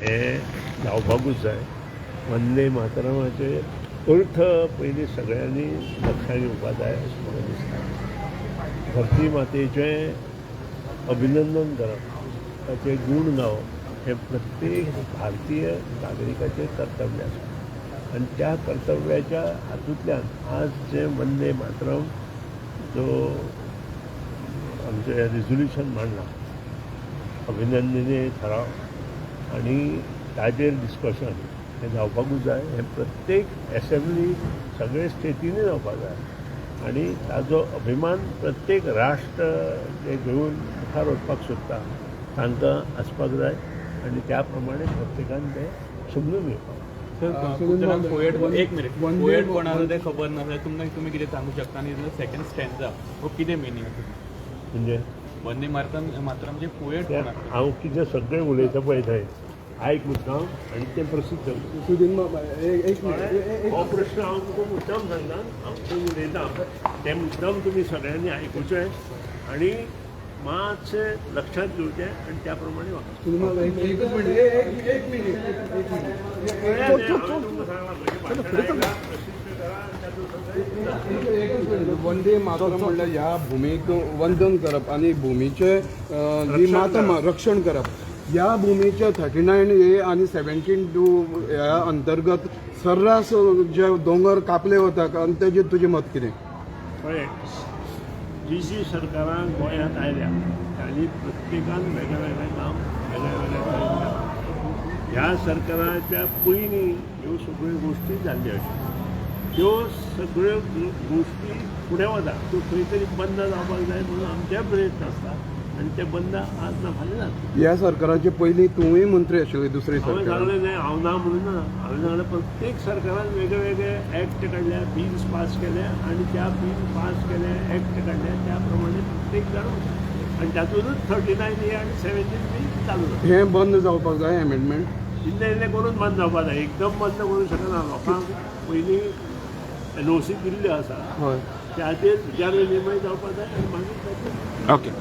हें जावपाकूच जाय. वंदे मातरमाचे अर्थ पयलीं सगळ्यांनी लक्षांत घेवपाक जाय अशें म्हाका दिसता. धरती मातेचें अभिनंदन करप, ताचे गूण गावप हें प्रत्येक भारतीय नागरिकाचें कर्तव्य आसा. आनी त्या कर्तव्याच्या हातूंतल्यान आज जे वंदे मातरम जो आमचें रिजोल्युशन मांडलां, अभिनंदनीय थाराव, आनी ताजेर डिस्कशन हें जावपाकूच जाय. हें प्रत्येक एसेंब्ली सगळे स्टेटींनी जावपाक जाय. आनी ताजो अभिमान प्रत्येक राष्ट्र जे घेवन मुखार वचपाक सोदता तांकां आसपाक जाय. आनी त्या प्रमाणे प्रत्येकान तें समजून घेवपाक. एक मिनिट पोएट कोण आसा तें खबर ना जाल्यार तुम्ही कितें सांगू शकता. आनी सेकंड स्टॅन्झा हो कितें मिनींग म्हणजे वंदे मातरम जे पोएट कोण आसा. हांव कितें सगळें उलयता पळय थंय आयक मुद्दाम आनी तें प्रसिद्ध हो प्रश्न हांव तुका मुद्दाम सांगता. हांव खंय उलयतां तें मुद्दाम तुमी सगळ्यांनी आयकुचें आनी मातशें लक्षांत घेवचें आनी त्या प्रमाणे वंदे मातरम म्हणल्यार ह्या भुमीक वंदन करप आनी भुमीचें जी माता रक्षण करप. ह्या भुमीच्या 39A आनी 17(2) ह्या अंतर्गत सर्रास जे दोंगर कापले वतात आनी तेजेर तुजें मत कितें? पळय, जी सरकारां गोंयांत आयल्या तांणी प्रत्येकान वेगळें वेगळें काम वेगळ्या वेगळ्या तरेन. ह्या सरकाराच्या पयलीं ह्यो सगळ्यो गोश्टी जाल्ल्यो आशिल्ल्यो. त्यो सगळ्यो गोश्टी फुडें वता. त्यो खंय तरी बंद जावपाक जाय म्हणून आमचे प्रयत्न आसता आनी ते बंद आज ना फाल्यां जाता. ह्या सरकाराचे पयलीं तुवूय मंत्री आशिल्ले दुसरे हांवें सरकार. सांगलें न्हय, हांव ना म्हणून ना. हांवें सांगलें प्रत्येक सरकारान वेगळे वेगळे एक्ट काडल्या, बिल्स पास केल्या आनी त्या बिल पास केल्या, एक्ट काडल्या त्या प्रमाणे प्रत्येक जाण वता. आनी तातूंतच 39A आनी 17(3) चालू जाता. हें बंद जावपाक जाय एमेंडमेंट. इल्लें इल्लें करून बंद जावपाक जाय. एकदम बंद करूंक शकना. लोकांक पयलीं NOC दिल्ल्यो आसा हय. त्याचेर विचार विनिमय जावपाक जाय आनी मागीर ओके.